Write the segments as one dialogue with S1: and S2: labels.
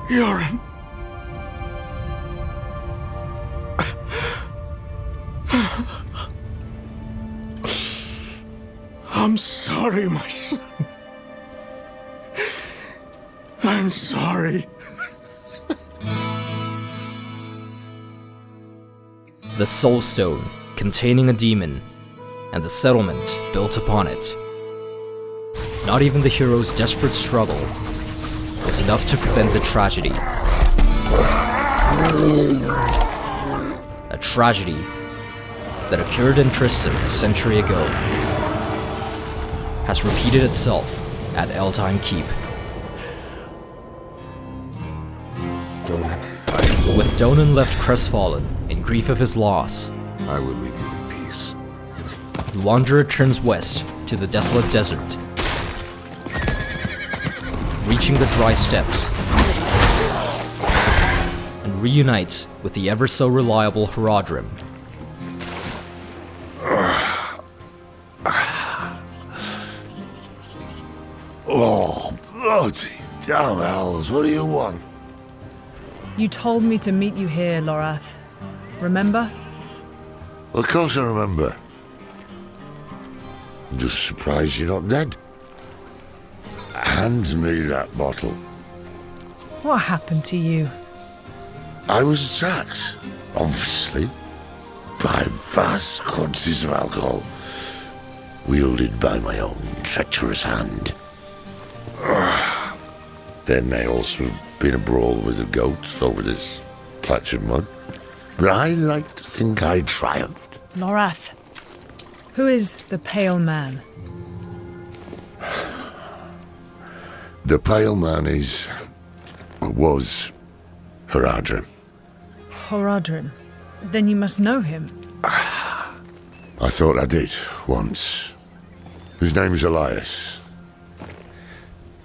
S1: Yoren. I'm sorry, my son. I'm sorry.
S2: The Soul Stone, containing a demon, and the settlement built upon it. Not even the hero's desperate struggle was enough to prevent the tragedy. A tragedy that occurred in Tristan a century ago has repeated itself at Eldheim Keep. With Donan left crestfallen in grief of his loss,
S3: I will leave you in peace.
S2: the wanderer turns west to the desolate desert, reaching the dry steppes, and reunites with the ever-so-reliable horadric.
S4: Oh, bloody damn hells, what do you want?
S5: You told me to meet you here, Lorath. Remember?
S4: Of course I remember. I'm just surprised you're not dead. Hand me that bottle.
S5: What happened to you?
S4: I was attacked, obviously, by vast quantities of alcohol, wielded by my own treacherous hand. There may also have been a brawl with the goats over this patch of mud, but I like to think I triumphed.
S5: Lorath. Who is the Pale Man?
S4: The Pale Man was horadric.
S5: Horadric. Then you must know him.
S4: I thought I did, once. His name is Elias.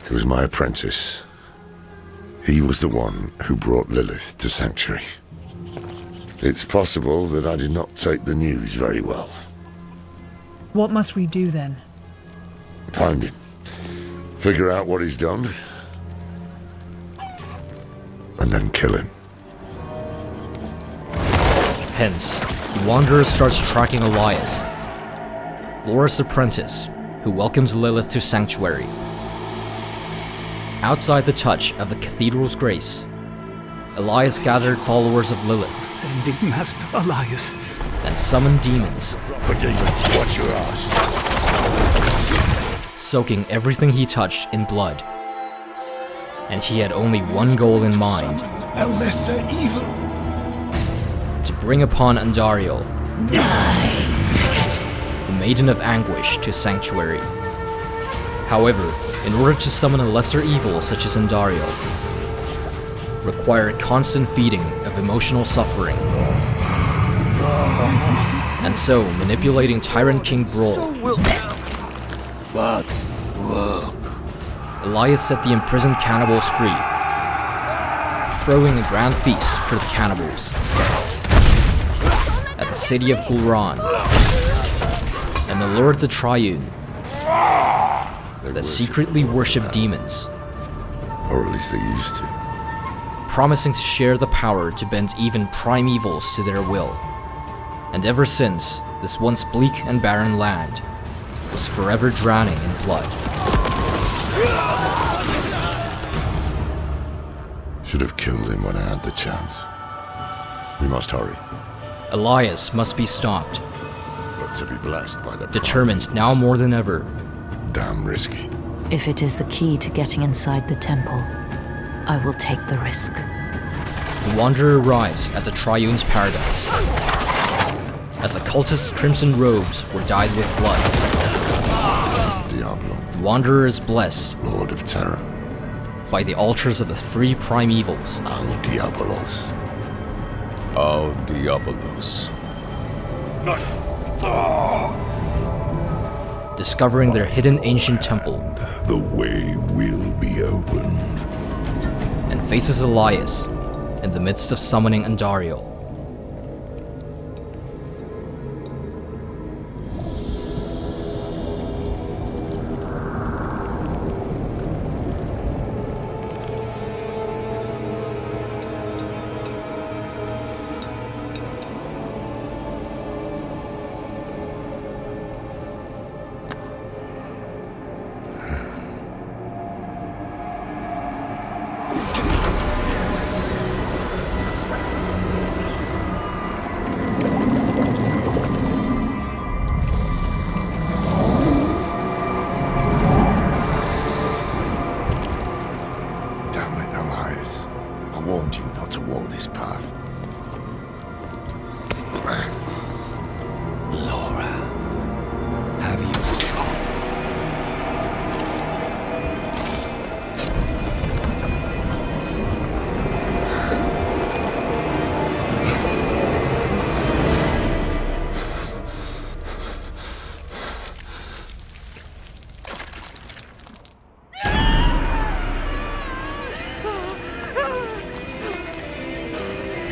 S4: He was my apprentice. He was the one who brought Lilith to Sanctuary. It's possible that I did not take the news very well.
S5: What must we do then?
S4: Find him. Figure out what he's done. And then kill him.
S2: Hence, the wanderer starts tracking Elias, Laura's apprentice, who welcomes Lilith to Sanctuary. Outside the touch of the cathedral's grace, Elias gathered followers of Lilith
S1: Sending Master Elias.
S2: and summoned demons,
S4: Watch your ass.
S2: soaking everything he touched in blood. And he had only one goal in mind:
S1: A lesser evil.
S2: to bring upon Andariel, the Maiden of Anguish, to Sanctuary. However, in order to summon a lesser evil such as Andariel, required constant feeding of emotional suffering. And so, manipulating Tyrant King Brawl, Elias set the imprisoned cannibals free, throwing a grand feast for the cannibals at the city of Gulran, and the Lords of Triune that secretly worship demons,
S4: Or at least they used to.
S2: promising to share the power to bend even primevals to their will. And ever since, this once bleak and barren land was forever drowning in blood.
S4: Should have killed him when I had the chance. We must hurry.
S2: Elias must be stopped,
S4: But to be blessed by the
S2: determined now more than ever.
S4: damn risky.
S6: If it is the key to getting inside the temple, I will take the risk.
S2: The Wanderer arrives at the Triune's paradise, as the cultist's crimson robes were dyed with blood.
S4: Diablo,
S2: The Wanderer is blessed
S4: Lord of Terror,
S2: by the altars of the three primevals,
S4: Al Diabolos.
S3: Al Diabolos.
S2: discovering their hidden ancient temple,
S4: The way will be opened.
S2: and faces Elias in the midst of summoning Andariel.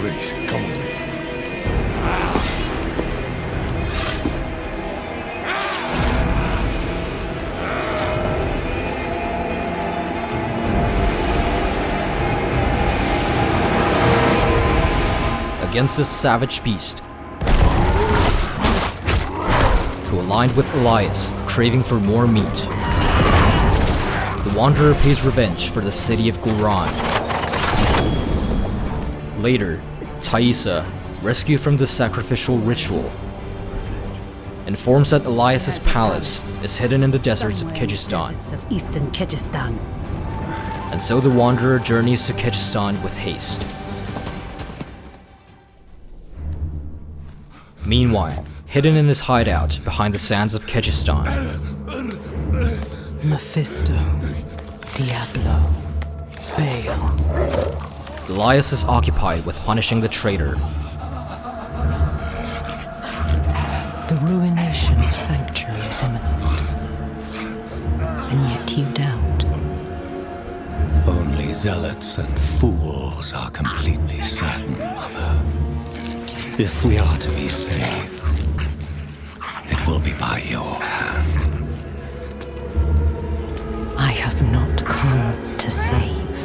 S4: Please, come with me.
S2: Against this savage beast, who aligned with Elias, craving for more meat, the Wanderer pays revenge for the city of Gulran. Later, Thaisa, rescued from the sacrificial ritual, informs that Elias's palace is hidden in the deserts of Kyrgyzstan,
S7: Of eastern Kyrgyzstan.
S2: and so the Wanderer journeys to Kyrgyzstan with haste. Meanwhile, hidden in his hideout behind the sands of Kyrgyzstan,
S7: Mephisto. Diablo. Baal.
S2: Elias is occupied with punishing the traitor.
S7: The ruination of Sanctuary is imminent. And yet you doubt.
S8: Only zealots and fools are completely certain, Mother. If we are to be saved, it will be by your hand.
S7: I have not come to save,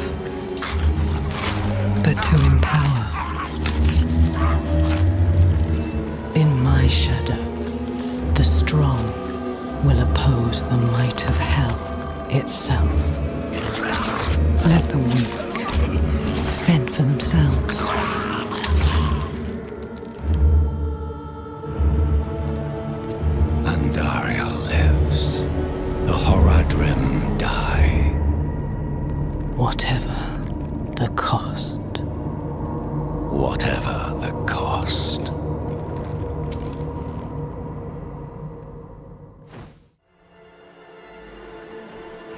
S7: but to empower. In my shadow, the strong will oppose the might of hell itself. Let the weak fend for themselves.
S8: Andariel lives. The horadrim die.
S7: Whatever the cost.
S8: Whatever the cost.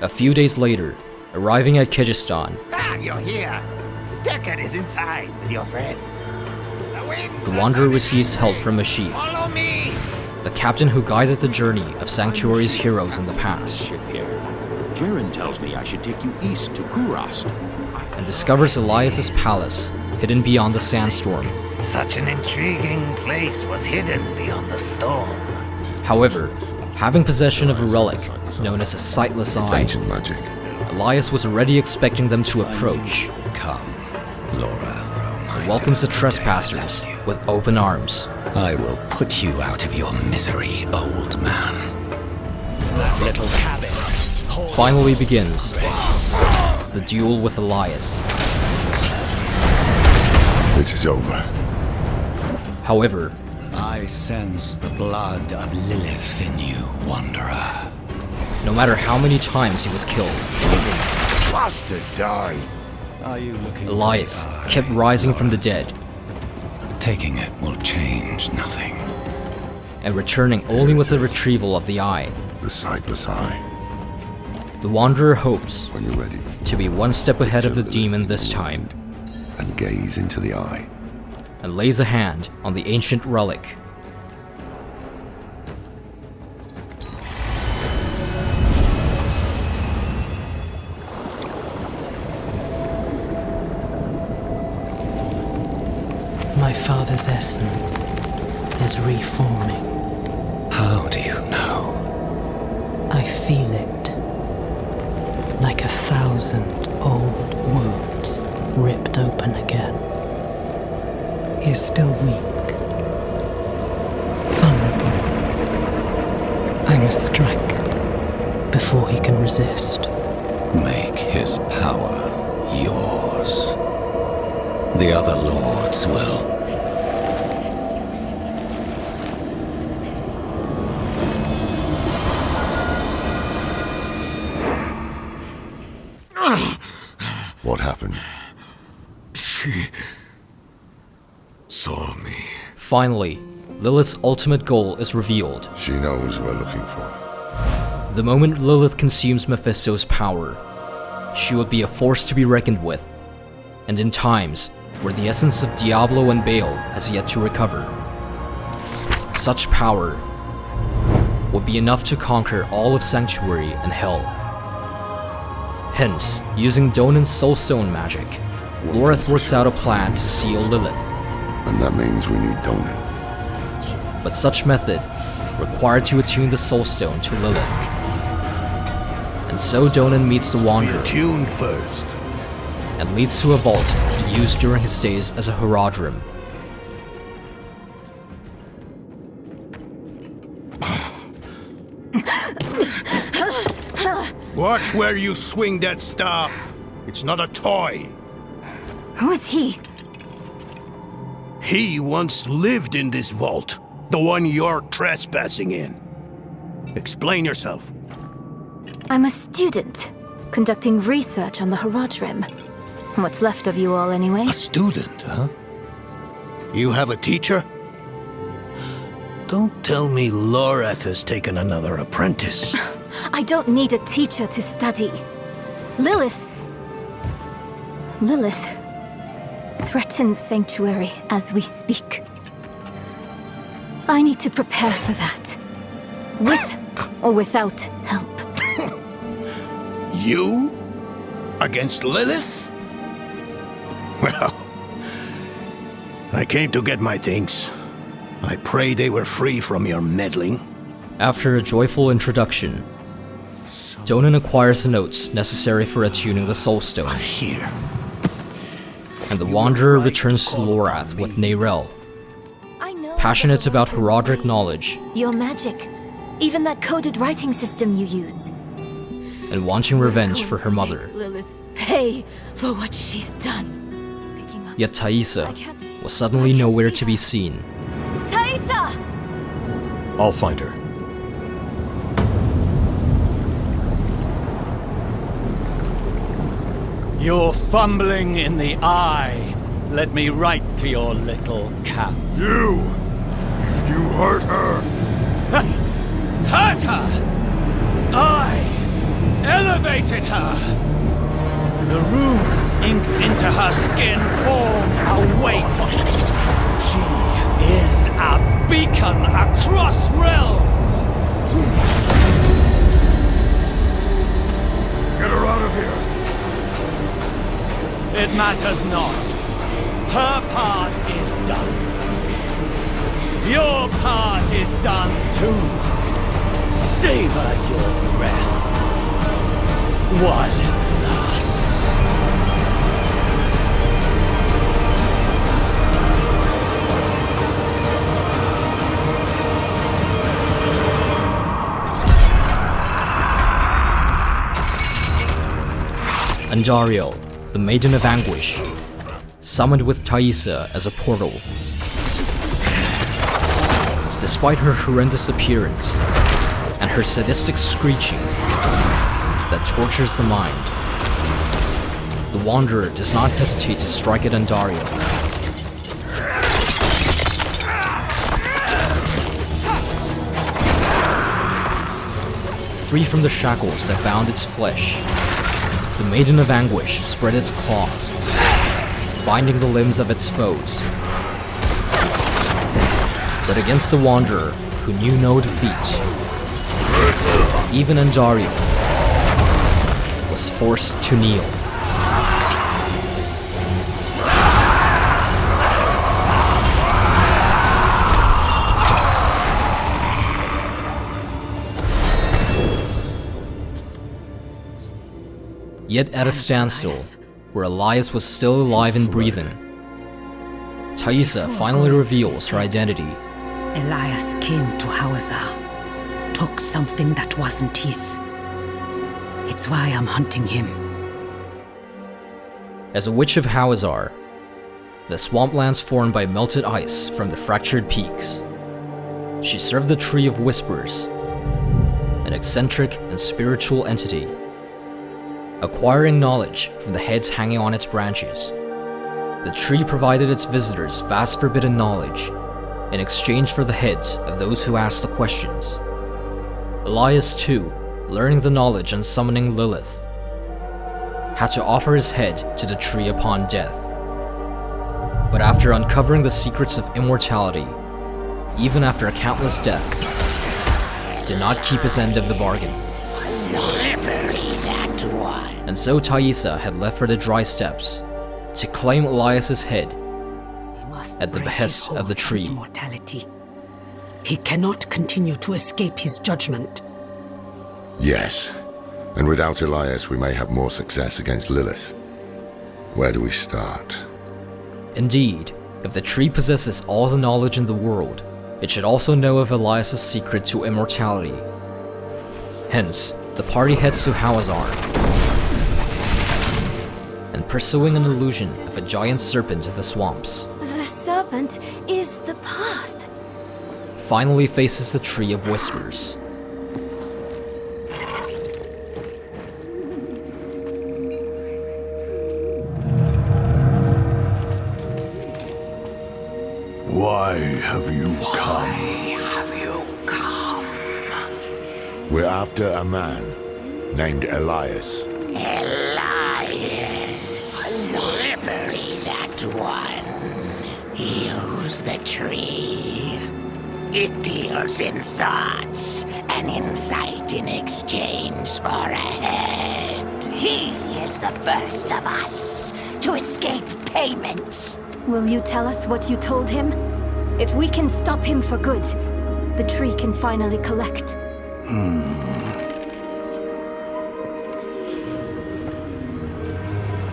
S2: A few days later, arriving at Kyrgyzstan,
S9: Ah, you're here. Deckard is inside with your friend.
S2: the Wanderer receives help from Mashif,
S9: Follow me!
S2: the captain who guided the journey of Sanctuary's heroes in the past,
S10: Ship here. Jaren tells me I should take you east to Kurast.
S2: and discovers Elias's palace hidden beyond the sandstorm.
S9: Such an intriguing place was hidden beyond the storm.
S2: However, having possession of a relic known as a sightless
S4: It's
S2: eye,
S4: ancient magic.
S2: Elias was already expecting them to approach,
S8: Come, Laura.
S2: and welcomes the trespassers with open arms.
S8: I will put you out of your misery, old man.
S9: That little cabin.
S2: Finally begins the duel with Elias.
S4: This is over.
S2: However,
S8: I sense the blood of Lilith in you, Wanderer.
S2: no matter how many times he was killed,
S1: Bastard die.
S8: Are you looking
S2: Elias
S8: for the eye?
S2: kept rising from the dead
S8: Taking it will change nothing.
S2: and returning only with the retrieval of the eye.
S4: The sightless eye.
S2: The Wanderer hopes
S4: When you're ready,
S2: to be one step ahead of the demon this time,
S4: and gaze into the eye.
S2: and lays a hand on the ancient relic.
S7: My father's essence is reforming.
S8: How do you know?
S7: I feel it. Like 1,000 old wounds ripped open again. He is still weak. Vulnerable. I must strike before he can resist.
S8: Make his power yours. The other lords will.
S4: What happened?
S1: She saw me.
S2: Finally, Lilith's ultimate goal is revealed.
S4: She knows we're looking for.
S2: The moment Lilith consumes Mephisto's power, she would be a force to be reckoned with, and in times where the essence of Diablo and Baal has yet to recover. Such power would be enough to conquer all of Sanctuary and Hell. Hence, using Donan's Soulstone magic, Loreth works out a plan to seal Lilith
S4: And that means we need Donan.
S2: But such method required to attune the Soul Stone to Lilith. And so Donan meets the Wanderer.
S1: Be attuned first.
S2: And leads to a vault he used during his days as a horadric.
S1: Watch where you swing that staff. It's not a toy.
S11: Who is he?
S1: He once lived in this vault. The one you're trespassing in. Explain yourself.
S11: I'm a student, conducting research on the horadric. What's left of you all, anyway?
S1: A student, huh? You have a teacher? Don't tell me Lorath has taken another apprentice.
S11: I don't need a teacher to study. Lilith threatens Sanctuary as we speak. I need to prepare for that. With or without help.
S1: You? Against Lilith? Well, I came to get my things. I pray they were free from your meddling.
S2: After a joyful introduction, Donan acquires the notes necessary for attuning the Soul Stone.
S1: Here.
S2: And the Wanderer returns to Lorath with Neyrel, passionate about horadric knowledge,
S11: your magic, even that coded writing system you use,
S2: and wanting revenge for her mother.
S11: Lilith pay for what she's done.
S2: Yet Thaisa was suddenly nowhere to be seen.
S11: Thaisa!
S3: I'll find her.
S12: You're fumbling in the eye. Let me write to your little cap.
S1: You! If you hurt her...
S12: Hurt her! I elevated her! The runes inked into her skin form a waypoint. She is a beacon across realms!
S1: Get her out of here!
S12: It matters not. Her part is done. Your part is done too. Savor your breath while it lasts.
S2: Andariel, the Maiden of Anguish, summoned with Thaisa as a portal. Despite her horrendous appearance and her sadistic screeching that tortures the mind, the Wanderer does not hesitate to strike at Andariel. Free from the shackles that bound its flesh, the Maiden of Anguish spread its claws, binding the limbs of its foes. But against the Wanderer, who knew no defeat, even Andariel was forced to kneel. Yet at a standstill, where Elias was still alive and breathing, Thaisa finally reveals her identity.
S13: Elias came to Hawazar, took something that wasn't his. It's why I'm hunting him.
S2: As a witch of Hawazar, the swamplands formed by melted ice from the fractured peaks, she served the Tree of Whispers, an eccentric and spiritual entity, acquiring knowledge from the heads hanging on its branches. The tree provided its visitors vast forbidden knowledge in exchange for the heads of those who asked the questions. Elias, too, learning the knowledge and summoning Lilith, had to offer his head to the tree upon death. But after uncovering the secrets of immortality, even after countless deaths, did not keep his end of the bargain. And so Thaisa had left for the dry steppes to claim Elias's head at the behest of the tree.
S13: Immortality. He cannot continue to escape his judgment.
S4: Yes. And without Elias, we may have more success against Lilith. Where do we start?
S2: Indeed, if the tree possesses all the knowledge in the world, it should also know of Elias' secret to immortality. Hence, the party heads to Hawazar, and pursuing an illusion of a giant serpent in the swamps.
S11: The serpent is the path.
S2: Finally faces the Tree of Whispers.
S1: Why have you come?
S4: We're after a man named Elias.
S9: Elias. Slippery, that one. Use the tree. It deals in thoughts and insight in exchange for a head. He is the first of us to escape payment.
S11: Will you tell us what you told him? If we can stop him for good, the tree can finally collect.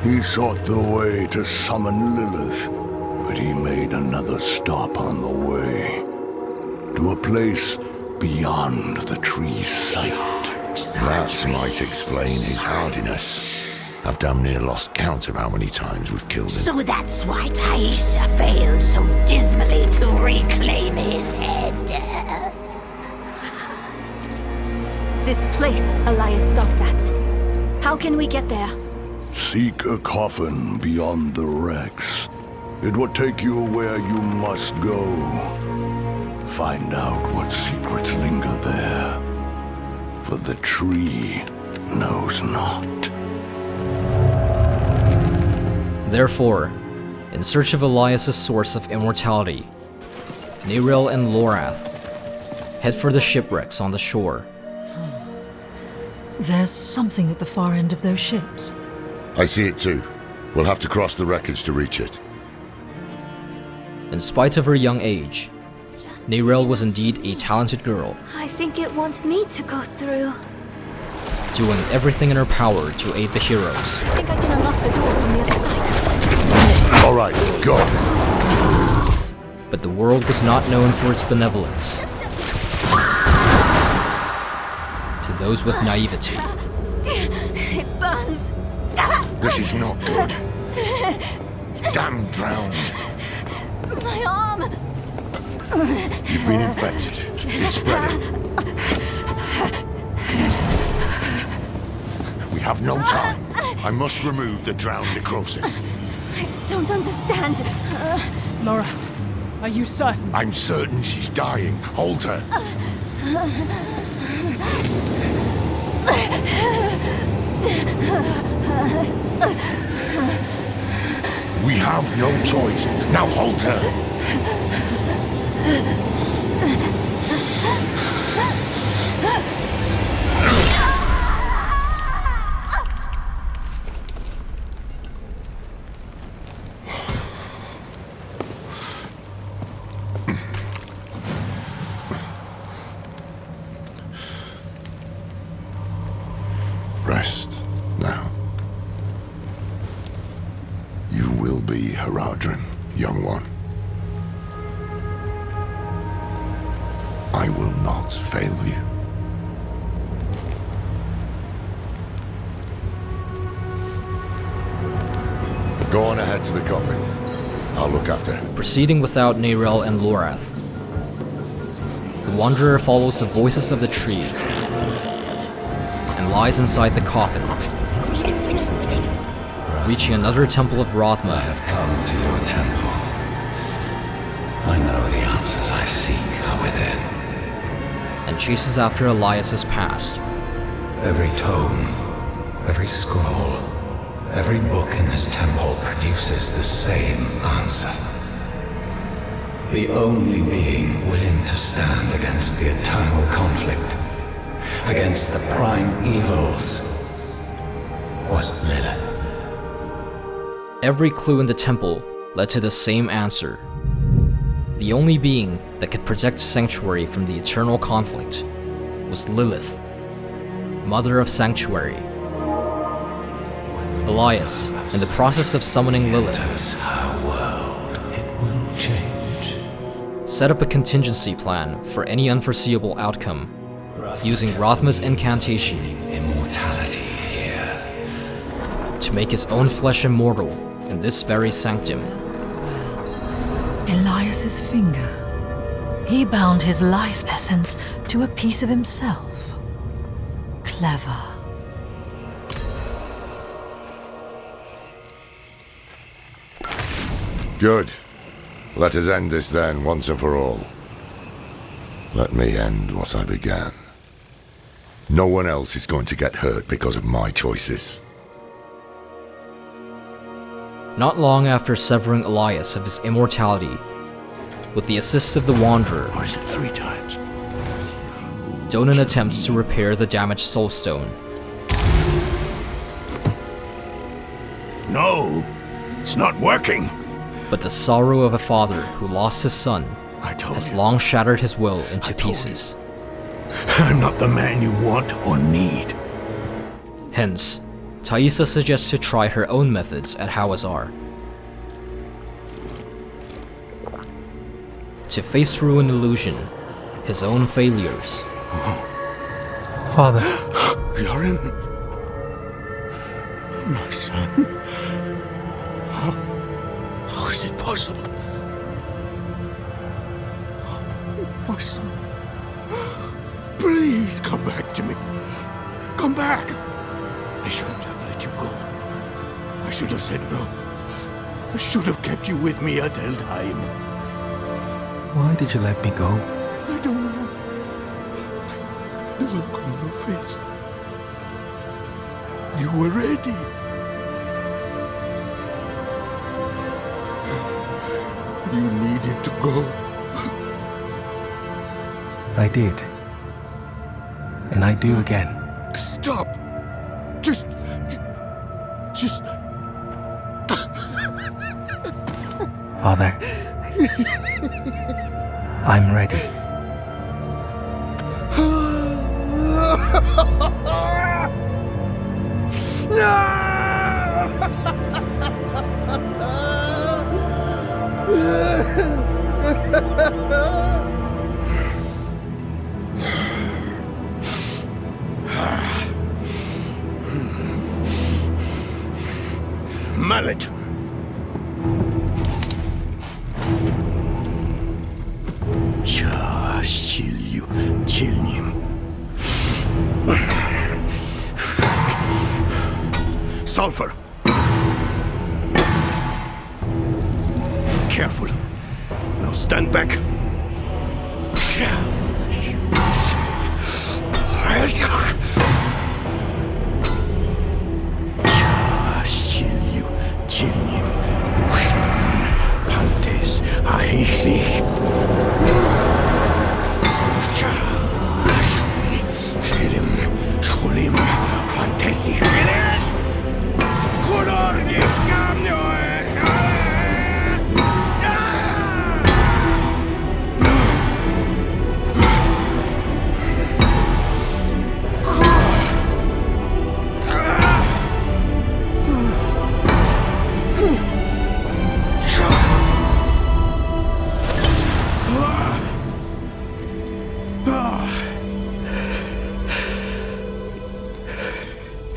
S1: He sought the way to summon Lilith, but he made another stop on the way. To a place beyond the tree's sight.
S4: That might explain his hardiness. I've damn near lost count of how many times we've killed him.
S9: So that's why Taissa failed so dismally to reclaim his head.
S11: This place Elias stopped at. How can we get there?
S1: Seek a coffin beyond the wrecks. It will take you where you must go. Find out what secrets linger there. For the tree knows not.
S2: Therefore, in search of Elias' source of immortality, Neyril and Lorath head for the shipwrecks on the shore.
S7: There's something at the far end of those ships.
S4: I see it too. We'll have to cross the wreckage to reach it.
S2: In spite of her young age, Neyril was indeed a talented girl,
S11: I think it wants me to go through.
S2: doing everything in her power to aid the heroes.
S11: I think I can unlock the door from the other side.
S4: All right, go.
S2: But the world was not known for its benevolence. To those with naivety,
S11: It burns.
S4: This is not good. Damn drowned.
S11: My arm.
S4: You've been infected. It's spreading. We have no time. I must remove the drowned necrosis.
S11: I don't understand.
S5: Laura, are you certain?
S4: I'm certain she's dying. Hold her. We have no choice. Now hold her. Rest now. You will be Horadric, young one. I will not fail you. Go on ahead to the coffin. I'll look after her.
S2: proceeding without Neyril and Lorath. The Wanderer follows the voices of the tree and lies inside the coffin, reaching another temple of Rothma.
S8: I have come to your temple. I know the answers I seek are within.
S2: And chases after Elias' past.
S8: Every tome, every scroll, every book in this temple produces the same answer. The only being willing to stand against the eternal conflict, against the prime evils, was Lilith.
S2: Every clue in the temple led to the same answer. The only being that could protect Sanctuary from the eternal conflict was Lilith, Mother of Sanctuary. Elias, in the process of summoning Lilith, set up a contingency plan for any unforeseeable outcome, using Rothma's incantation to make his own flesh immortal in this very sanctum.
S7: Elias's finger. He bound his life essence to a piece of himself. Clever.
S4: Good. Let us end this then, once and for all. Let me end what I began. No one else is going to get hurt because of my choices.
S2: Not long after severing Elias of his immortality, with the assist of the Wanderer,
S1: Or is it 3 times?
S2: Donan attempts to repair the damaged soulstone.
S1: No! It's not working!
S2: But the sorrow of a father who lost his son has long shattered his will into pieces.
S1: I'm not the man you want or need.
S2: Hence, Thaisa suggests to try her own methods at Hawazar. To face through an illusion, his own failures.
S14: Father.
S1: Yorin? My son? How is it possible? My son. Please come back to me. Come back. I shouldn't have let you go. I should have said no. I should have kept you with me at Eldheim.
S14: Why did you let me go?
S1: I don't know. The look on your face. You were ready. You needed to go.
S14: I did. And I do again.
S1: Stop! Just...
S14: Father. I'm ready.
S1: Mallet! Kill him. Sulfur! Careful. Now stand back.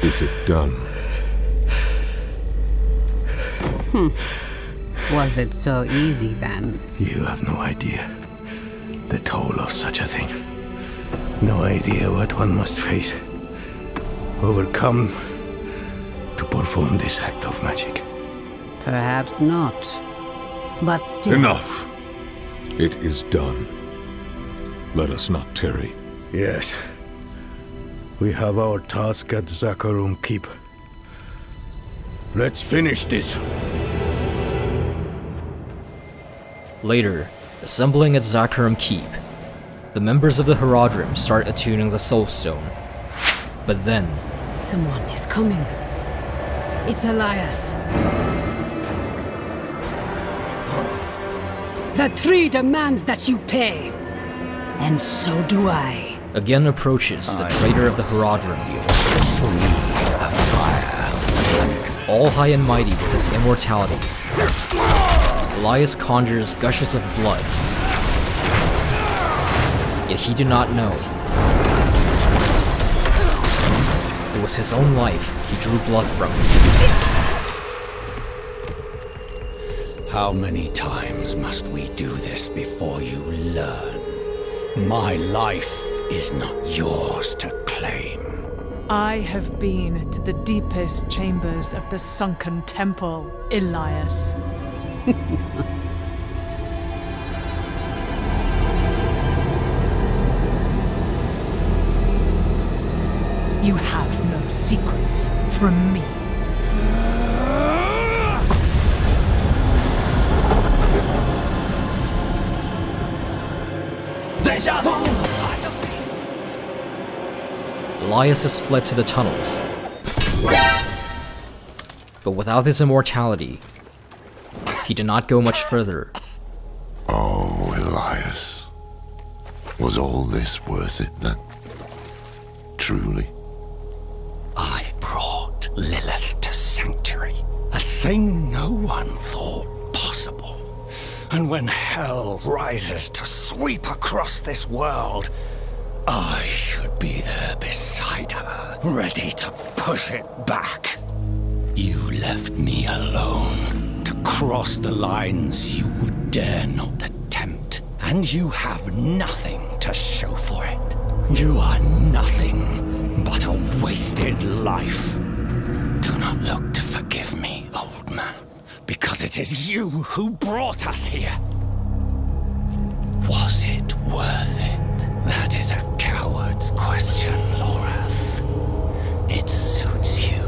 S3: Is it done?
S13: Was it so easy then?
S1: You have no idea the toll of such a thing. No idea what one must face, overcome to perform this act of magic.
S13: Perhaps not. But still...
S3: Enough! It is done. Let us not tarry.
S1: Yes. We have our task at Zakharum Keep. Let's finish this.
S2: Later, assembling at Zakharum Keep, the members of the Horadrim start attuning the Soulstone. But then...
S13: Someone is coming. It's Elias. The tree demands that you pay. And so do I.
S2: Again approaches the traitor of the horadric. All high and mighty with his immortality, Elias conjures gushes of blood. Yet he did not know. It was his own life he drew blood from.
S12: How many times must we do this before you learn? My life is not yours to claim.
S5: I have been to the deepest chambers of the sunken temple, Elias. You have no secrets from me.
S9: Deja vu!
S2: Elias has fled to the tunnels. But without his immortality, he did not go much further.
S4: Oh, Elias. Was all this worth it then? Truly?
S12: I brought Lilith to Sanctuary, a thing no one thought possible. And when hell rises to sweep across this world, I should be there beside her, ready to push it back. You left me alone to cross the lines you would dare not attempt, and you have nothing to show for it. You are nothing but a wasted life. Do not look to forgive me, old man, because it is you who brought us here. Was it worth it? That is a coward's question, Lorath. It suits you.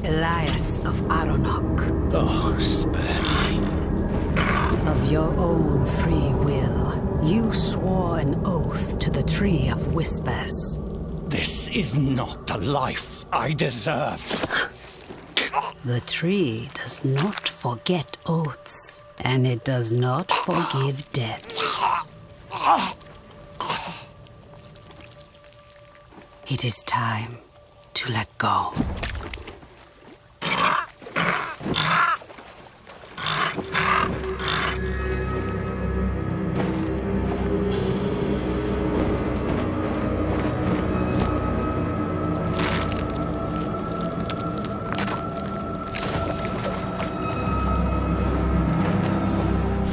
S13: Elias of Aronok.
S12: Oh, spare me.
S13: Of your own free will, you swore an oath to the Tree of Whispers.
S12: This is not the life I deserve.
S13: The tree does not forget oaths, and it does not forgive debts. It is time to let go.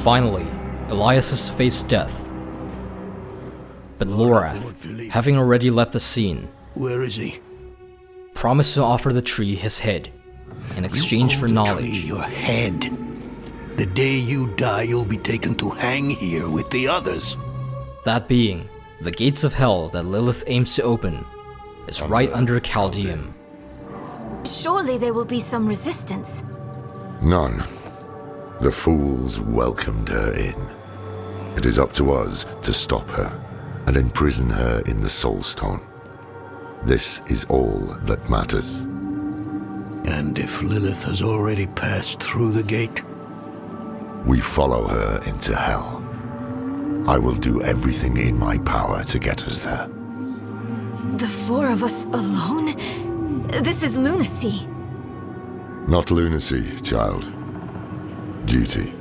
S2: Finally, Elias has faced death. But Lorath, having already left the scene,
S15: where is he?
S2: Promised to offer the tree his head in exchange for knowledge.
S15: Tree your head. The day you die, you'll be taken to hang here with the others.
S2: That being, the gates of hell that Lilith aims to open is right under Kaldeum.
S11: Surely there will be some resistance.
S4: None. The fools welcomed her in. It is up to us to stop her and imprison her in the Soulstone. This is all that matters.
S15: And if Lilith has already passed through the gate?
S4: We follow her into hell. I will do everything in my power to get us there.
S11: The four of us alone? This is lunacy.
S4: Not lunacy, child. Duty.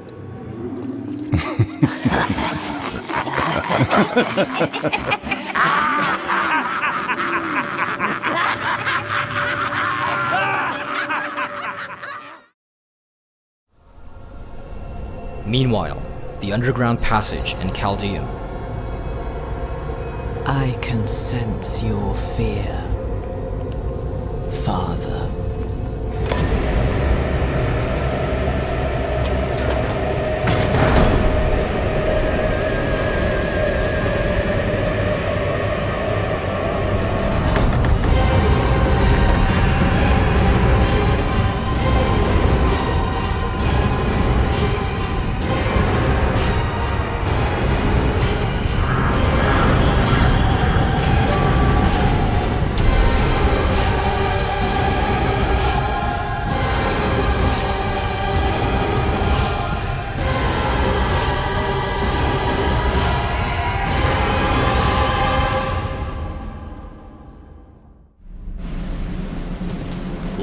S2: Meanwhile, the underground passage in Kaldeum.
S13: I can sense your fear, Father.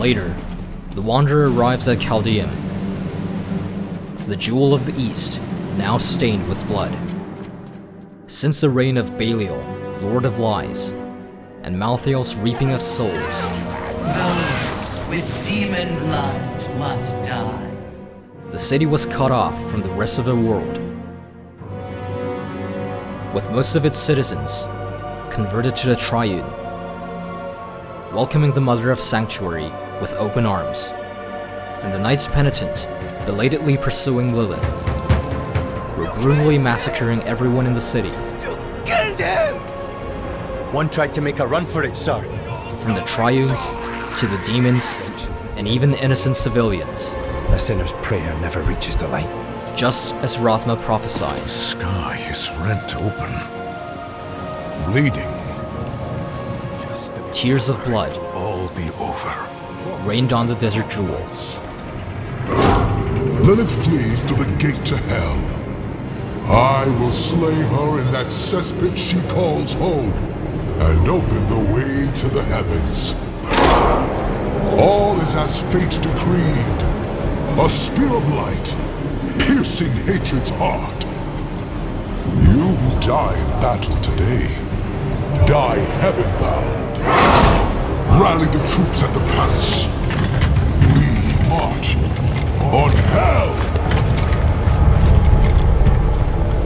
S2: Later, the Wanderer arrives at Kaldeum, the jewel of the East, now stained with blood. Since the reign of Belial, Lord of Lies, and Malthael's reaping of souls,
S16: those with demon blood must die.
S2: The city was cut off from the rest of the world, with most of its citizens converted to the triune, welcoming the Mother of Sanctuary with open arms, and the Knights Penitent belatedly pursuing Lilith, were brutally massacring everyone in the city.
S16: You killed him!
S14: One tried to make a run for it, sir.
S2: From the triunes to the demons, and even innocent civilians.
S14: A sinner's prayer never reaches the light.
S2: Just as Rathma prophesied.
S1: The sky is rent open, bleeding.
S2: Tears of blood
S1: All be over.
S2: rained on the desert jewels.
S17: Lilith flees to the gate to hell. I will slay her in that cesspit she calls home, and open the way to the heavens. All is as fate decreed. A spear of light, piercing hatred's heart. You who die in battle today, die heaven-bound. Rally the troops at the palace. We march on hell!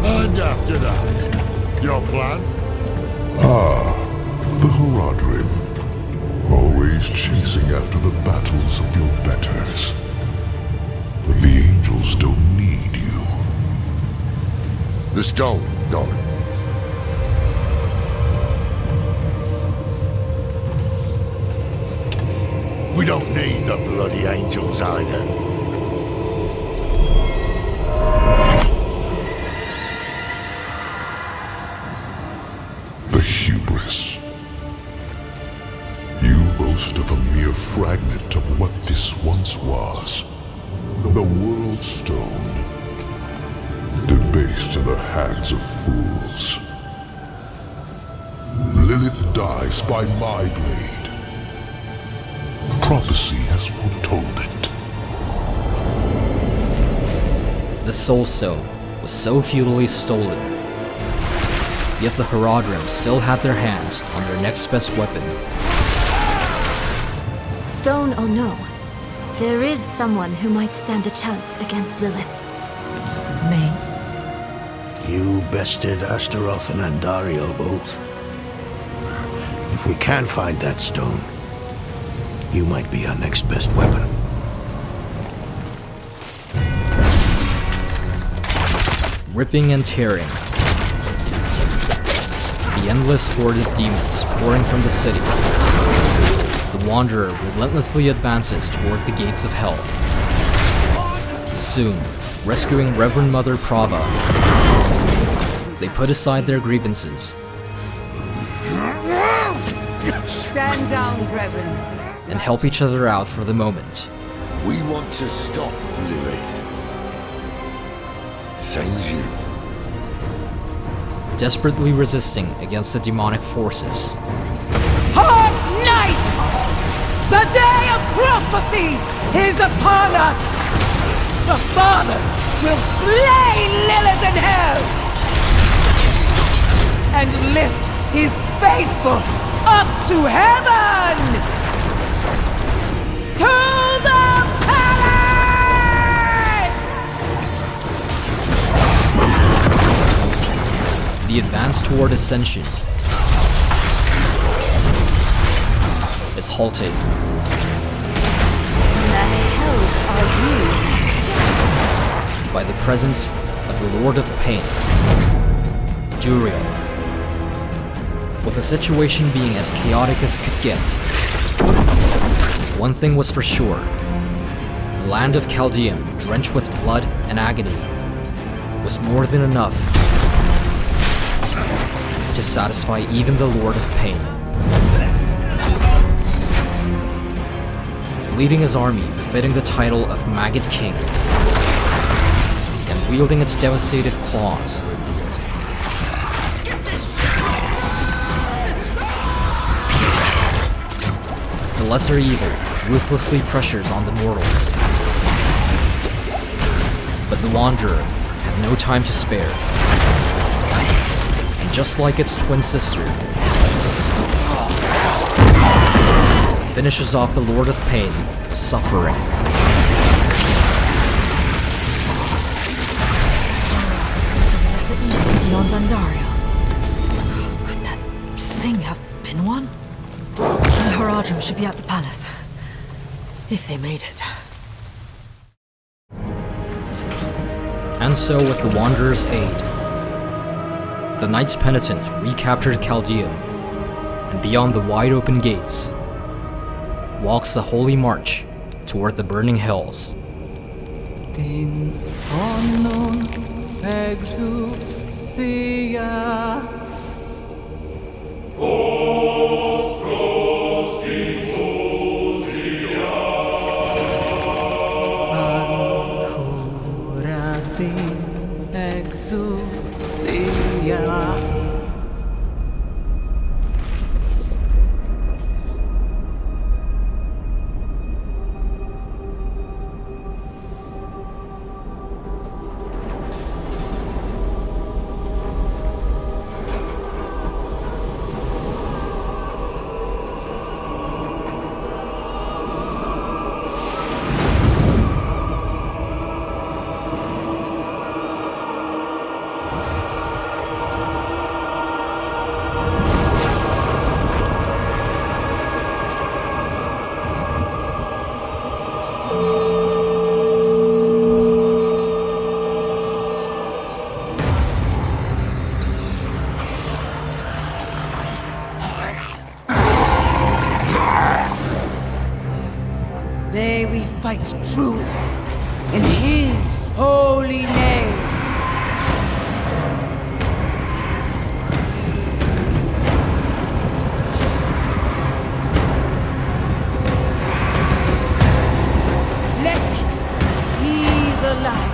S1: And after that, your plan?
S17: The horadric. Always chasing after the battles of your betters. But the angels don't need you.
S4: The stone, gone.
S1: We don't need the bloody angels either.
S17: The hubris. You boast of a mere fragment of what this once was. The World Stone. Debased in the hands of fools. Lilith dies by my blade. Prophecy has foretold it.
S2: The Soul Stone was so futilely stolen, yet the horadric still had their hands on their next best weapon.
S11: Stone or no, there is someone who might stand a chance against Lilith.
S7: Me?
S15: You bested Astaroth and Andariel both. If we can find that stone, you might be our next best weapon.
S2: Ripping and tearing. The endless horde of demons pouring from the city. The Wanderer relentlessly advances toward the gates of hell. Soon, rescuing Reverend Mother Prava, they put aside their grievances.
S18: Stand down, Reverend.
S2: And help each other out for the moment.
S4: We want to stop Lilith. Same as you.
S2: Desperately resisting against the demonic forces.
S18: Hard night! The day of prophecy is upon us! The Father will slay Lilith in hell! And lift his faithful up to heaven! To the palace!
S2: The advance toward ascension is halted.
S11: The hells are you?
S2: By the presence of the Lord of Pain, Andariel. With the situation being as chaotic as it could get, one thing was for sure. The land of Kaldeum, drenched with blood and agony, was more than enough to satisfy even the Lord of Pain. Leading his army befitting the title of Maggot King, and wielding its devastated claws, the lesser evil ruthlessly pressures on the mortals. But the Wanderer had no time to spare. And just like its twin sister, finishes off the Lord of Pain, suffering.
S7: Beyond Andariel. Could that thing have been one? The horadric should be at the palace. If they made it.
S2: And so, with the Wanderer's aid, the Knights Penitent recaptured Kaldeum, and beyond the wide-open gates, walks the holy march toward the burning hells.
S18: Din onum exousia. Ancora din exousia. May we fight true in His holy name. Blessed be the light.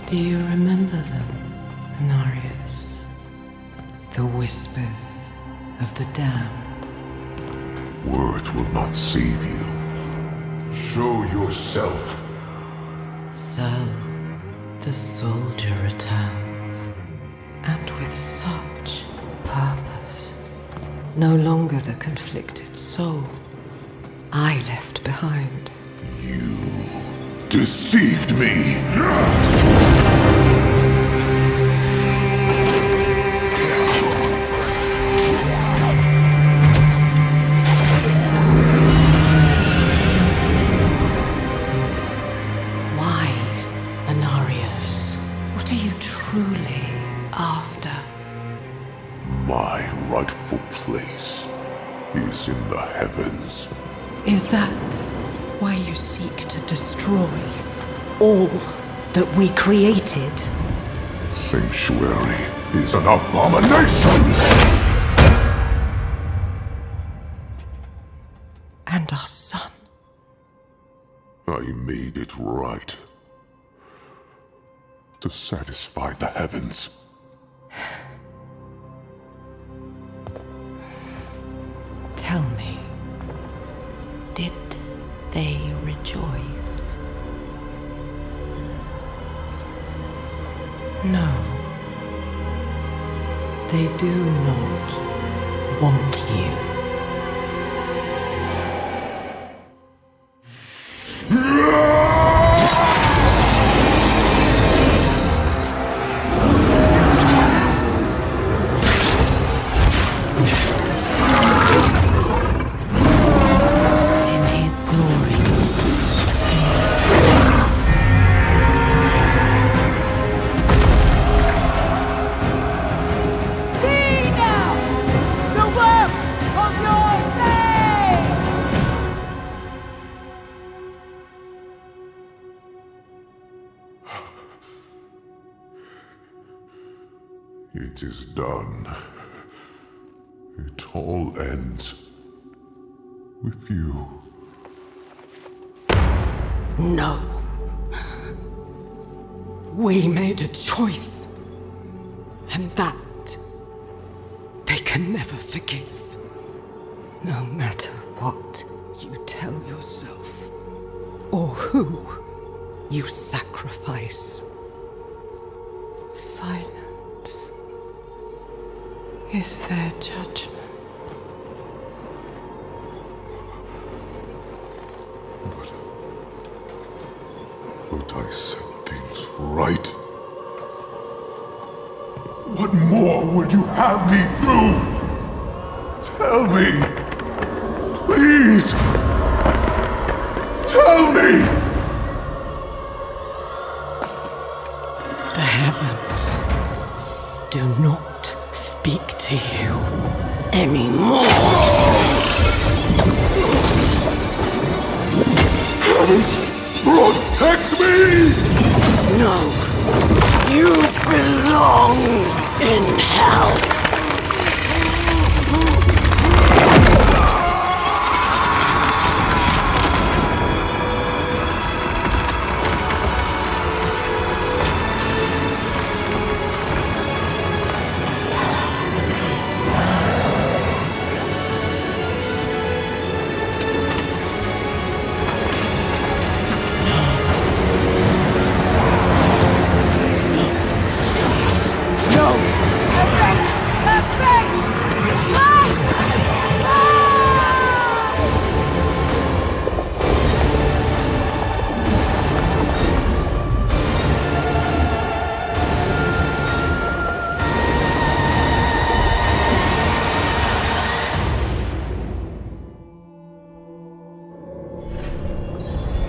S19: Do you remember them, Andariel? The whispers of the damned.
S17: Words will not save you. Show yourself.
S19: So, the soldier returns, and with such purpose. No longer the conflicted soul I left behind.
S17: You deceived me!
S19: Why, Andariel? What are you truly after?
S17: My rightful place is in the heavens.
S13: Is that why you seek to destroy all that we created?
S17: Sanctuary is an abomination!
S13: And our son.
S17: I made it right. To satisfy the heavens.
S19: Tell me, did they rejoice? No. They do not want you.
S17: It is done. It all ends with you.
S13: No. We made a choice. And that they can never forgive. No matter what you tell yourself, or who you sacrifice.
S19: Silence is their judgment.
S17: But I set things right. What more would you have me do? Tell me! Please! Tell me!
S13: The heavens do not speak to you anymore.
S17: Heavens, protect me!
S12: No. You belong in hell.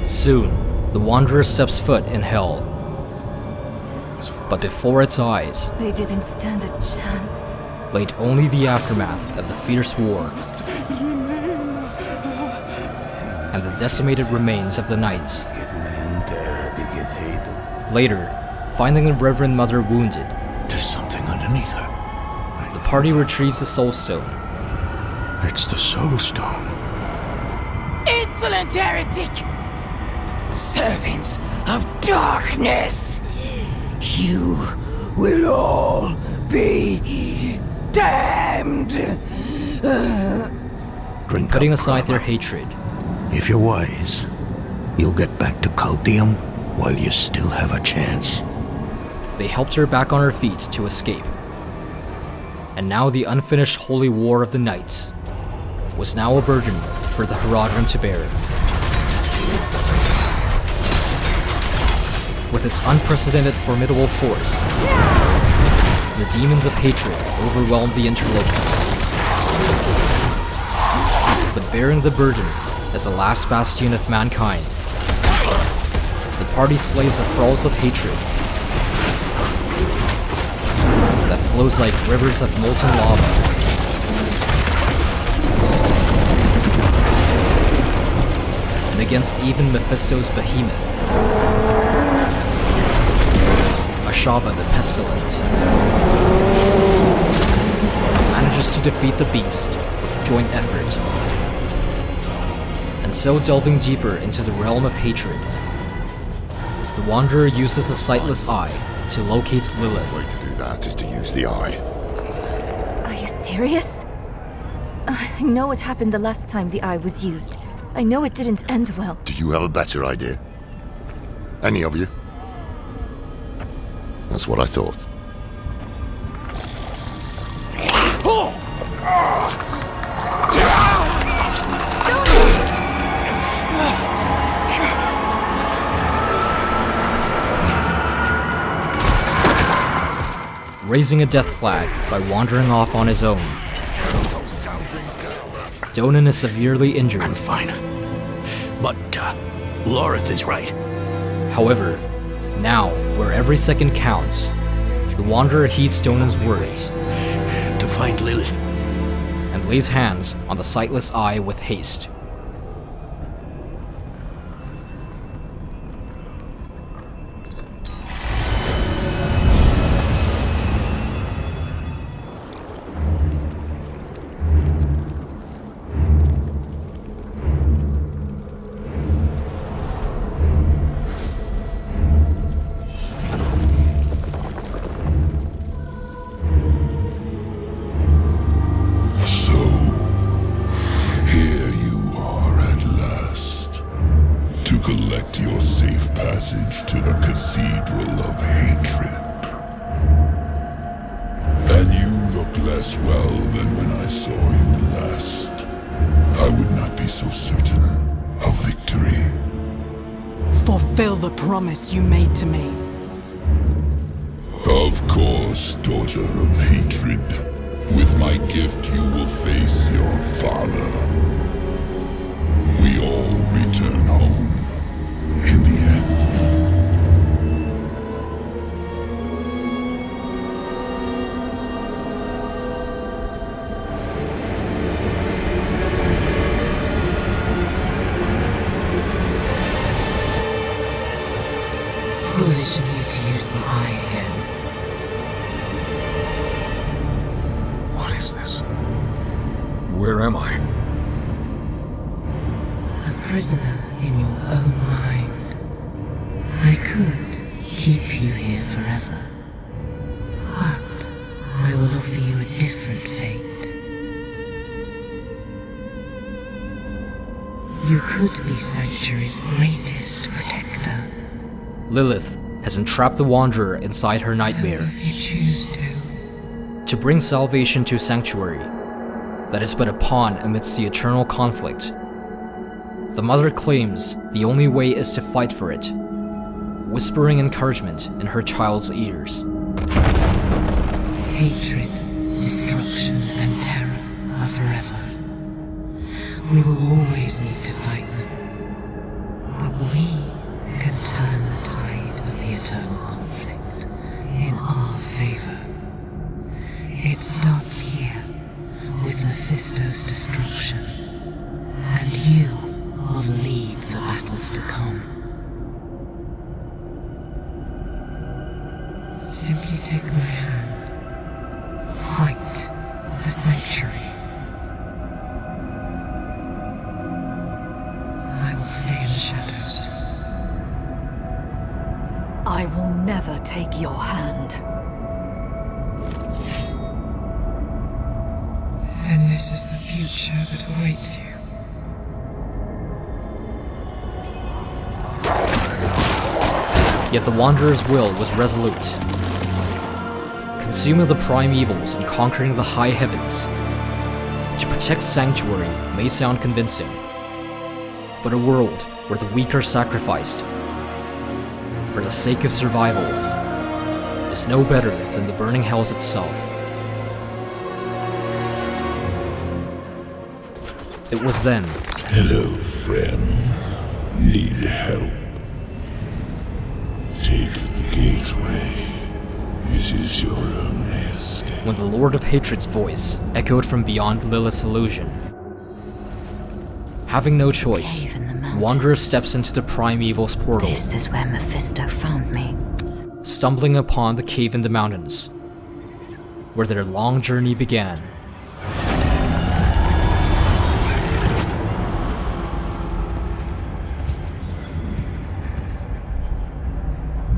S2: Soon, the Wanderer steps foot in hell. But before its eyes,
S11: They didn't stand a chance.
S2: laid only the aftermath of the fierce war and the decimated remains of the knights. Later, finding the Reverend Mother wounded,
S15: There's something underneath her.
S2: the party retrieves the Soul Stone.
S15: It's the Soul Stone.
S9: Insolent heretic! Servants of darkness! You will all be damned!
S15: Drink
S2: Putting
S15: up,
S2: aside their
S15: Karma.
S2: hatred,
S15: If you're wise, you'll get back to Kaldeum while you still have a chance.
S2: they helped her back on her feet to escape. And now the unfinished holy war of the knights was now a burden for the horadric to bear. With its unprecedented formidable force, the demons of hatred overwhelmed the interlopers. But bearing the burden as the last bastion of mankind, the party slays the thralls of hatred that flows like rivers of molten lava. And against even Mephisto's behemoth, Ashava the Pestilent manages to defeat the beast with joint effort. And so delving deeper into the realm of hatred, the Wanderer uses the sightless eye to locate Lilith.
S4: The way to do that is to use the eye.
S11: Are you serious? I know what happened the last time the eye was used. I know it didn't end well.
S4: Do you have a better idea? Any of you? That's what I thought.
S2: Raising a death flag by wandering off on his own, Donan is severely injured.
S15: I'm fine. But, Lorith is right.
S2: However, now, where every second counts, the Wanderer heeds Donan's words
S15: to find Lilith
S2: and lays hands on the sightless eye with haste.
S17: To the Cathedral of Hatred. And you look less well than when I saw you last. I would not be so certain of victory.
S18: Fulfill the promise you made to me.
S17: Of course, daughter of hatred. With my gift, you will face your father. We all return home in the end.
S13: Foolish of you to use the eye again.
S3: What is this? Where am I?
S13: A prisoner in your own mind. I could keep you here forever, but I will offer you a different fate. You could be Sanctuary's greatest protector.
S2: Lilith has entrapped the Wanderer inside her nightmare.
S13: If you choose
S2: to bring salvation to Sanctuary, that is but a pawn amidst the eternal conflict. The mother claims the only way is to fight for it, whispering encouragement in her child's ears.
S13: Hatred, destruction, and terror are forever. We will always need to fight them, but we can turn the tide of the eternal conflict in our favor. It starts here, with Mephisto's destruction, and you will lead the battles to come. Simply take my hand. Fight the Sanctuary. I will stay in the shadows.
S7: I will never take your hand.
S13: Then this is the future that awaits you.
S2: Yet the Wanderer's will was resolute. Consuming the prime evils and conquering the high heavens. To protect Sanctuary may sound convincing, but a world where the weak are sacrificed for the sake of survival is no better than the burning hells itself. It was then.
S17: Hello, friend. Need help? Take the gateway. It is your only
S2: when the Lord of Hatred's voice echoed from beyond Lilith's illusion. Having no choice, Wanderer steps into the Primeval's portal.
S6: This is where Mephisto found me.
S2: Stumbling upon the cave in the mountains, where their long journey began.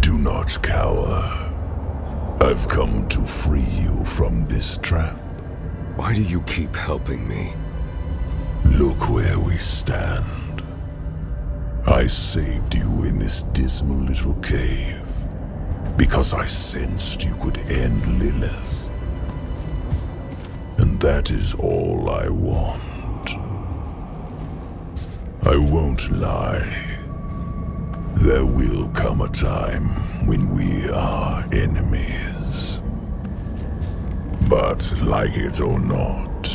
S17: Do not cower. I've come to free you from this trap.
S3: Why do you keep helping me?
S17: Look where we stand. I saved you in this dismal little cave because I sensed you could end Lilith. And that is all I want. I won't lie. There will come a time when we are enemies. But like it or not,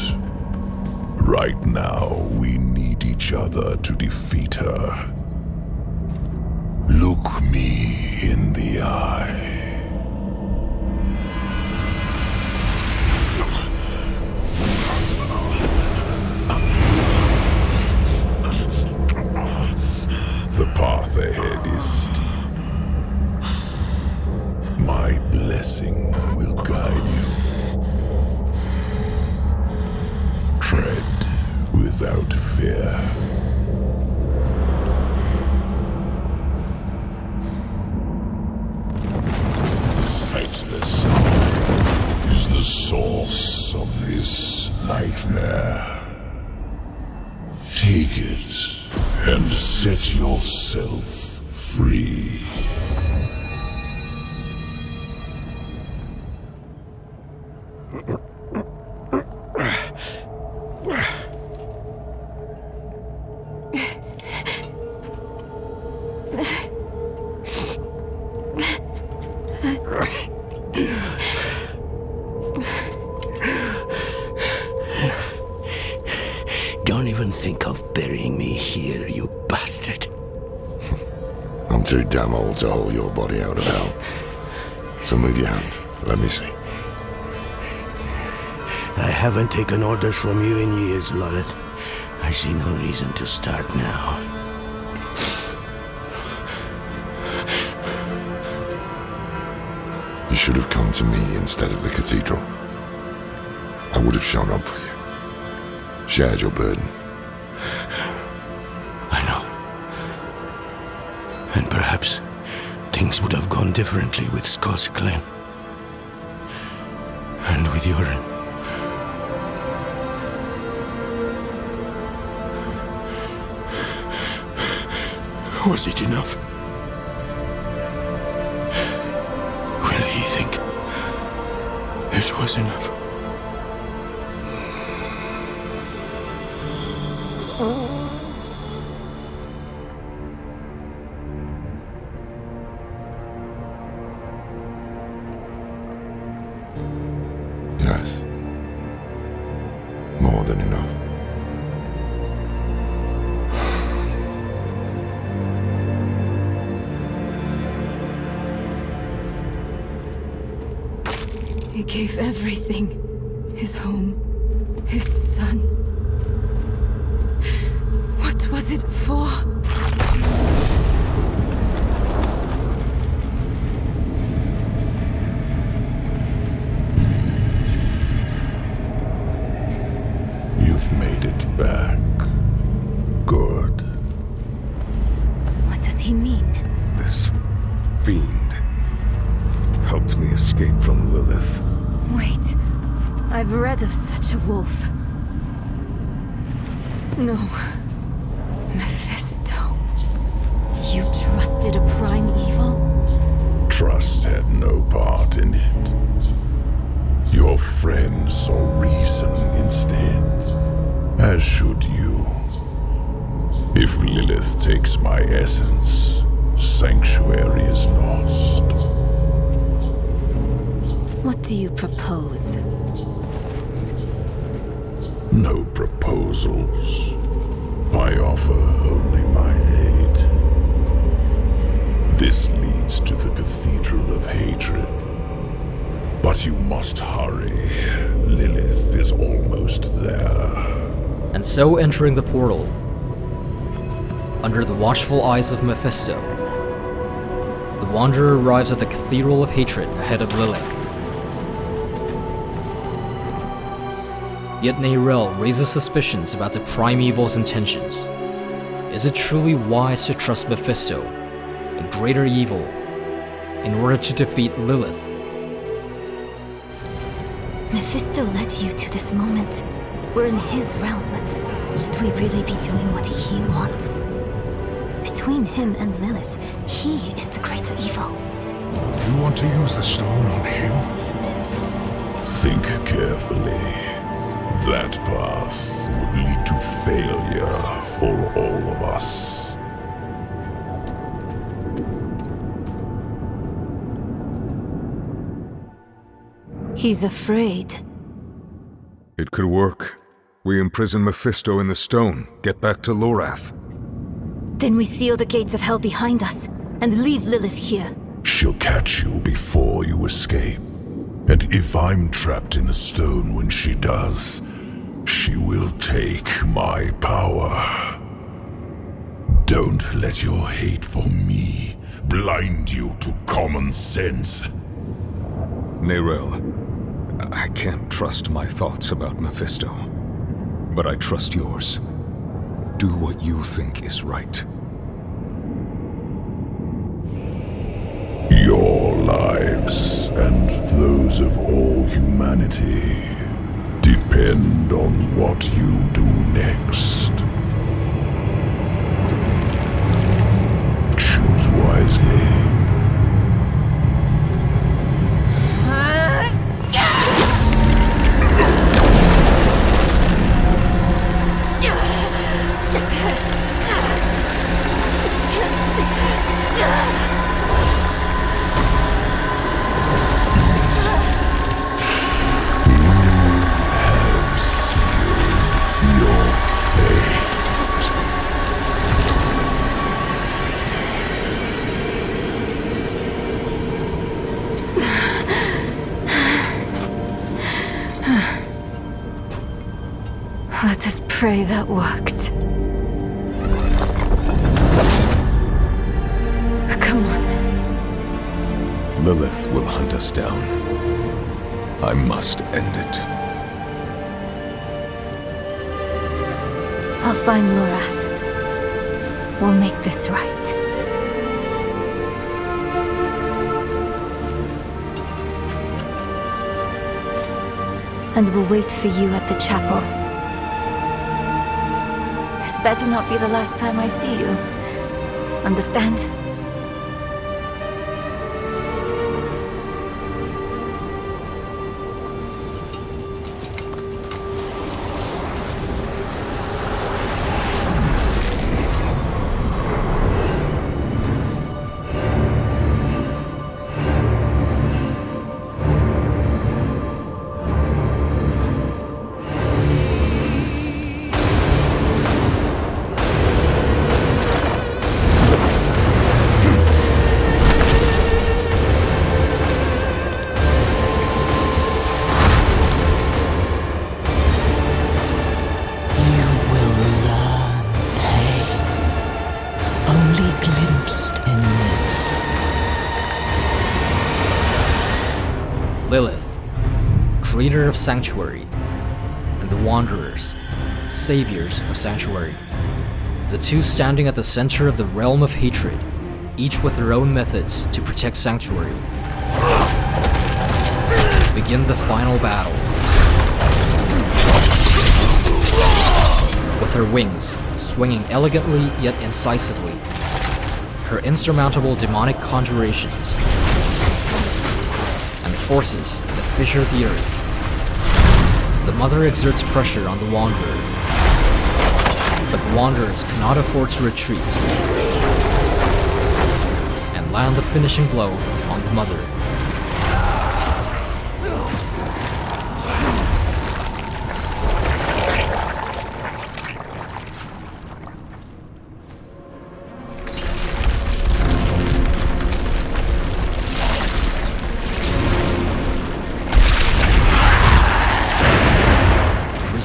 S17: right now we need each other to defeat her. Look me in the eye. The path ahead is steep. My blessing will guide you. Tread without fear. The sightless is the source of this nightmare. Take it and set yourself free.
S15: Don't even think of burying me here, you bastard.
S4: I'm too damn old to haul your body out of hell. So move your hand. Let me see.
S15: I haven't taken orders from you in years, Lorette. I see no reason to start now.
S4: You should have come to me instead of the cathedral. I would have shown up for you. Shared your burden.
S15: I know. And perhaps things would have gone differently with Scott's clan. And with Yoren. Was it enough? Will he think it was enough?
S4: Yes. More than enough.
S11: He gave everything. His home, his son. What was it for?
S17: You've made it back. Good.
S11: What does he mean?
S3: This fiend helped me escape from Lilith.
S11: Wait, I've read of such a wolf. No. Mephisto. You trusted a prime evil?
S17: Trust had no part in it. Your friend saw reason instead, as should you. If Lilith takes my essence, Sanctuary is lost.
S11: What do you propose?
S17: No proposals. I offer only my aid. This leads to the Cathedral of Hatred. But you must hurry. Lilith is almost there.
S2: And so entering the portal, under the watchful eyes of Mephisto, the Wanderer arrives at the Cathedral of Hatred ahead of Lilith. Yet Andariel raises suspicions about the Primeval's intentions. Is it truly wise to trust Mephisto, a greater evil, in order to defeat Lilith?
S11: Mephisto led you to this moment. We're in his realm. Should we really be doing what he wants? Between him and Lilith, he is the greater evil.
S17: You want to use the stone on him? Think carefully. That path would lead to failure for all of us.
S11: He's afraid.
S3: It could work. We imprison Mephisto in the stone, get back to Lorath.
S11: Then we seal the gates of hell behind us, and leave Lilith here.
S17: She'll catch you before you escape. And if I'm trapped in the stone when she does, she will take my power. Don't let your hate for me blind you to common sense.
S3: Andariel, I can't trust my thoughts about Mephisto, but I trust yours. Do what you think is right.
S17: Your lives and those of all humanity depend on what you do next. Choose wisely.
S11: Let us pray that worked. Come on.
S3: Lilith will hunt us down. I must end it.
S11: I'll find Lorath. We'll make this right. And we'll wait for you at the chapel. This better not be the last time I see you. Understand?
S2: Lilith, creator of Sanctuary, and the Wanderers, saviors of Sanctuary. The two standing at the center of the realm of hatred, each with their own methods to protect Sanctuary. Begin the final battle. With her wings swinging elegantly yet incisively, her insurmountable demonic conjurations, and forces that fissure the earth, the Mother exerts pressure on the Wanderer. But the Wanderers cannot afford to retreat, and land the finishing blow on the Mother.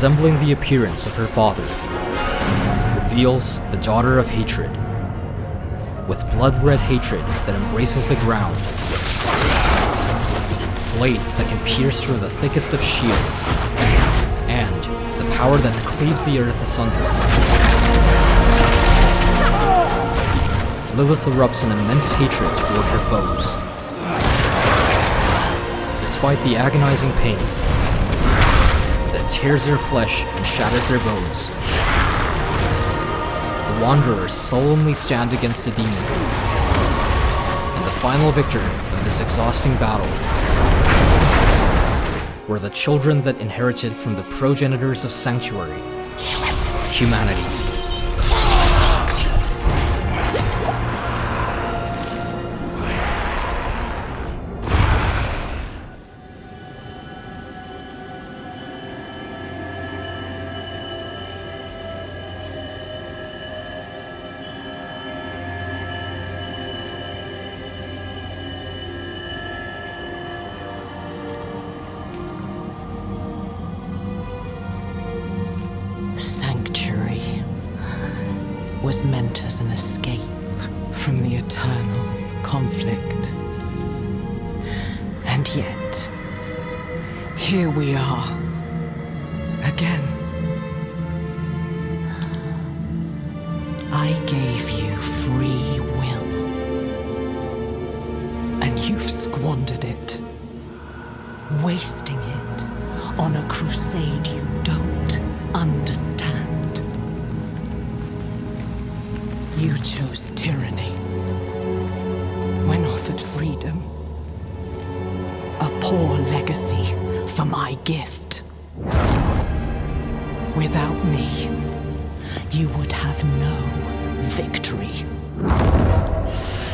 S2: resembling the appearance of her father, reveals the daughter of hatred, with blood-red hatred that embraces the ground, blades that can pierce through the thickest of shields, and the power that cleaves the earth asunder. Lilith erupts in immense hatred toward her foes. Despite the agonizing pain that tears their flesh and shatters their bones, the Wanderers solemnly stand against the demon, and the final victor of this exhausting battle were the children that inherited from the progenitors of Sanctuary, humanity.
S13: Sanctuary was meant as an escape from the eternal conflict. And yet, here we are, again. I gave you free will, and you've squandered it, wasting it on a crusade you don't understand. You chose tyranny when offered freedom. A poor legacy for my gift. Without me, you would have no victory.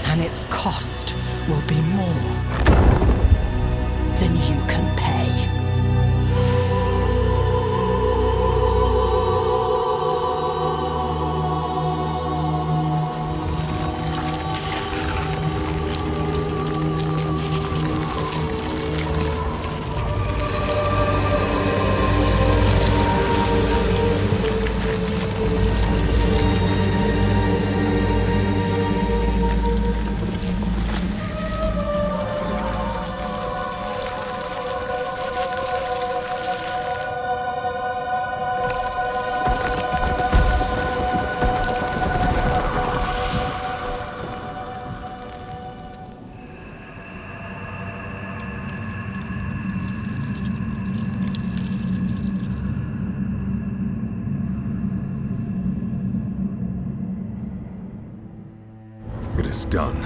S13: And its cost will be more than you can pay.
S3: It is done.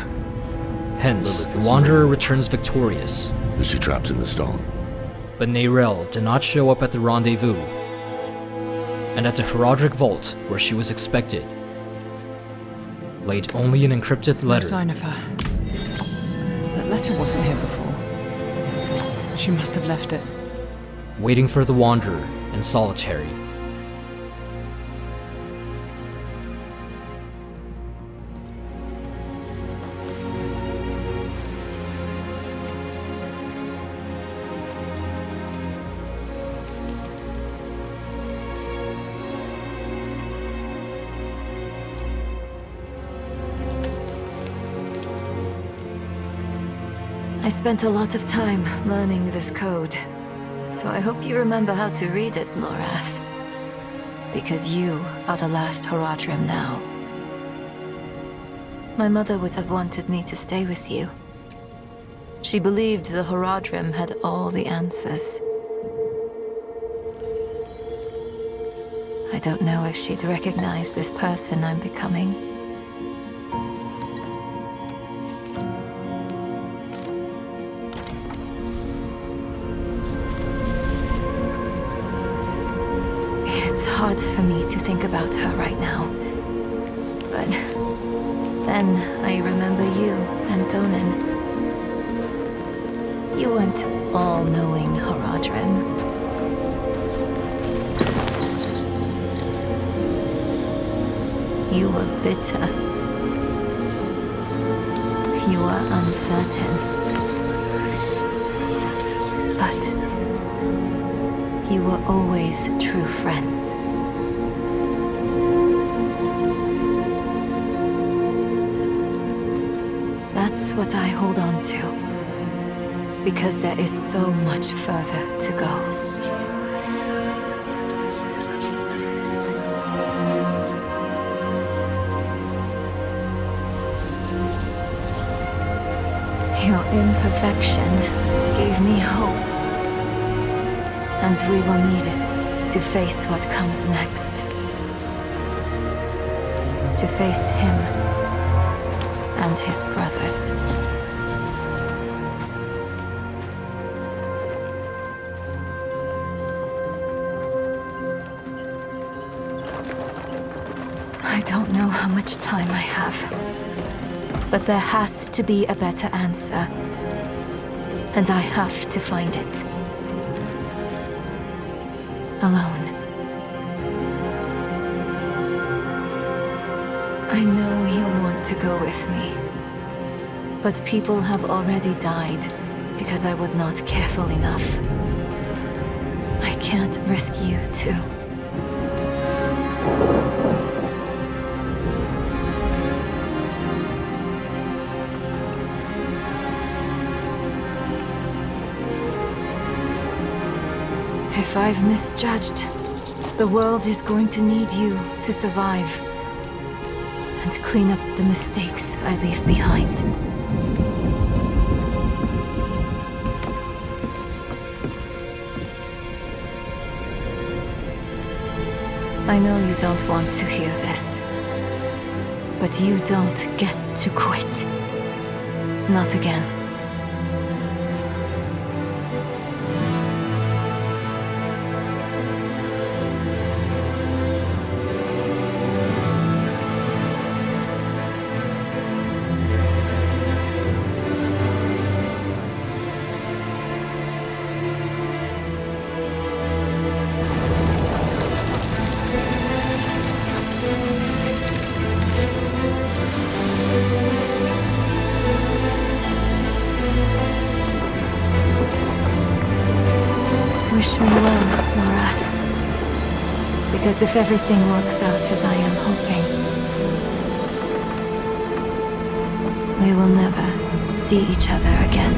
S2: Hence, the Wanderer returns victorious.
S4: Is she trapped in the stone?
S2: But Neyrelle did not show up at the rendezvous, and at the horadric vault where she was expected, laid only an encrypted letter.
S5: No sign of her. That letter wasn't here before. She must have left it.
S2: Waiting for the Wanderer in solitary.
S11: I spent a lot of time learning this code, so I hope you remember how to read it, Lorath. Because you are the last horadrim now. My mother would have wanted me to stay with you. She believed the horadrim had all the answers. I don't know if she'd recognize this person I'm becoming. It's hard for me to think about her right now. But then I remember you and Donan. You weren't all-knowing horadrim. You were bitter. You were uncertain. But You were always true friends. That's what I hold on to. Because there is so much further to go. Your imperfection gave me hope. And we will need it to face what comes next. To face him and his brothers. I don't know how much time I have, but there has to be a better answer, and I have to find it. Alone. I know you want to go with me, but people have already died because I was not careful enough. I can't risk you too. If I've misjudged, the world is going to need you to survive and clean up the mistakes I leave behind. I know you don't want to hear this, but you don't get to quit. Not again. Wish me well, Morath. Because if everything works out as I am hoping, we will never see each other again.